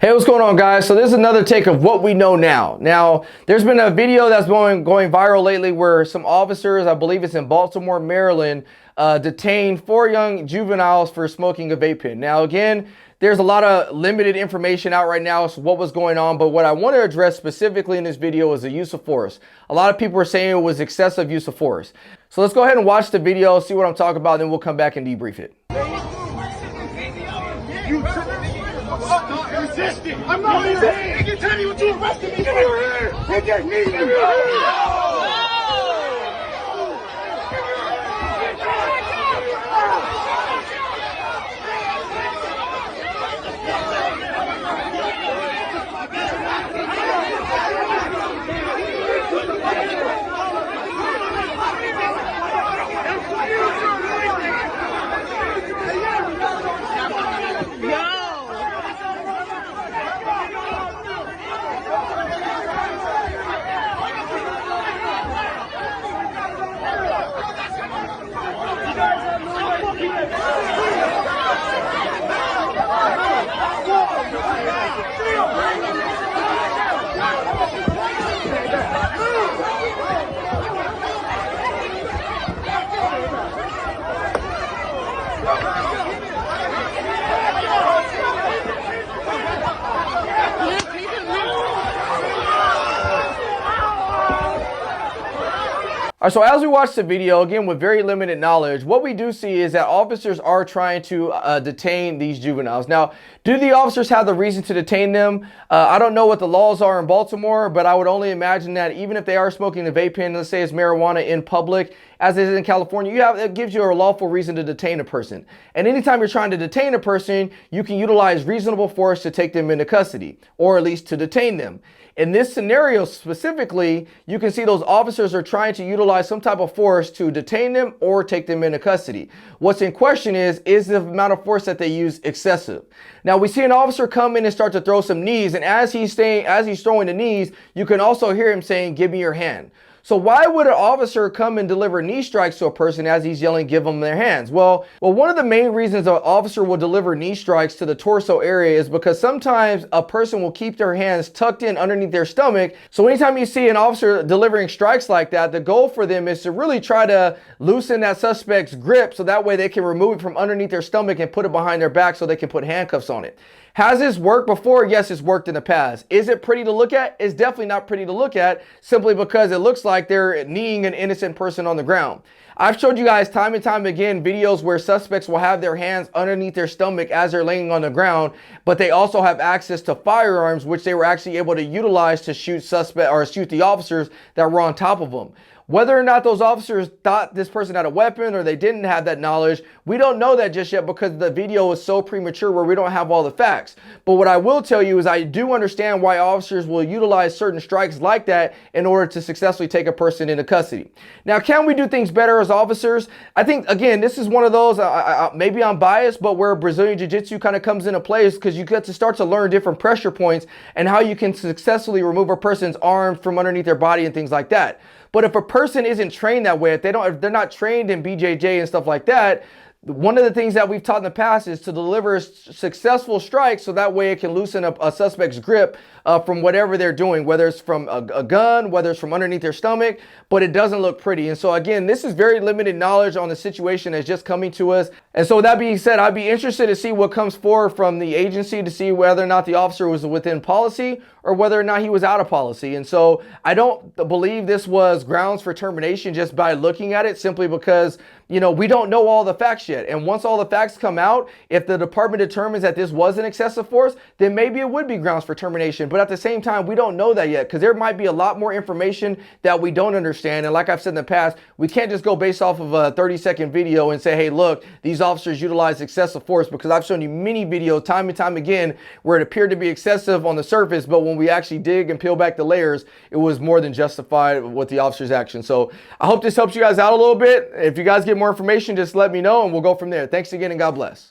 Hey, what's going on, guys? So this is another take of what we know now. Now, there's been a video that's going viral lately where some officers, I believe it's in Baltimore, Maryland, detained 4 young juveniles for smoking a vape pen. Now, again, there's a lot of limited information out right now as to what was going on, but what I want to address specifically in this video is the use of force. A lot of people are saying it was excessive use of force. So let's go ahead and watch the video, see what I'm talking about, then we'll come back and debrief it. Resisting. I'm not resisting. You can tell me what you arrested me for. Give me your hand. Take your knee. Give me your hand. All right, so as we watch the video, again, with very limited knowledge, what we do see is that officers are trying to detain these juveniles. Now, do the officers have the reason to detain them? I don't know what the laws are in Baltimore, but I would only imagine that even if they are smoking the vape pen, let's say it's marijuana in public, as it is in California, it gives you a lawful reason to detain a person. And anytime you're trying to detain a person, you can utilize reasonable force to take them into custody, or at least to detain them. In this scenario specifically, you can see those officers are trying to utilize some type of force to detain them or take them into custody. What's in question is the amount of force that they use excessive? Now, we see an officer come in and start to throw some knees, and as he's throwing the knees, you can also hear him saying, "Give me your hand." So why would an officer come and deliver knee strikes to a person as he's yelling, "Give them their hands"? Well, one of the main reasons an officer will deliver knee strikes to the torso area is because sometimes a person will keep their hands tucked in underneath their stomach. So anytime you see an officer delivering strikes like that, the goal for them is to really try to loosen that suspect's grip so that way they can remove it from underneath their stomach and put it behind their back so they can put handcuffs on it. Has this worked before? Yes, it's worked in the past. Is it pretty to look at? It's definitely not pretty to look at, simply because it looks like they're kneeing an innocent person on the ground. I've showed you guys time and time again videos where suspects will have their hands underneath their stomach as they're laying on the ground, but they also have access to firearms, which they were actually able to utilize to shoot the officers that were on top of them. Whether or not those officers thought this person had a weapon or they didn't have that knowledge, we don't know that just yet because the video is so premature where we don't have all the facts. But what I will tell you is I do understand why officers will utilize certain strikes like that in order to successfully take a person into custody. Now, can we do things better as officers? I think, again, this is one of those, maybe I'm biased, but where Brazilian Jiu-Jitsu kind of comes into place because you get to start to learn different pressure points and how you can successfully remove a person's arm from underneath their body and things like that. But if a person isn't trained that way, if they're not trained in BJJ and stuff like that, one of the things that we've taught in the past is to deliver successful strikes so that way it can loosen up a suspect's grip from whatever they're doing, whether it's from a gun, whether it's from underneath their stomach, but it doesn't look pretty. And so again, this is very limited knowledge on the situation that's just coming to us. And so with that being said, I'd be interested to see what comes forward from the agency to see whether or not the officer was within policy or whether or not he was out of policy. And so I don't believe this was grounds for termination just by looking at it, simply because, you know, we don't know all the facts yet. And once all the facts come out, if the department determines that this was an excessive force, then maybe it would be grounds for termination. But at the same time, we don't know that yet because there might be a lot more information that we don't understand. And like I've said in the past, we can't just go based off of a 30-second video and say, hey, look, these officers utilized excessive force, because I've shown you many videos time and time again where it appeared to be excessive on the surface, but when we actually dig and peel back the layers, it was more than justified with the officer's action. So I hope this helps you guys out a little bit. If you guys get more information, just let me know and we'll go from there. Thanks again and God bless.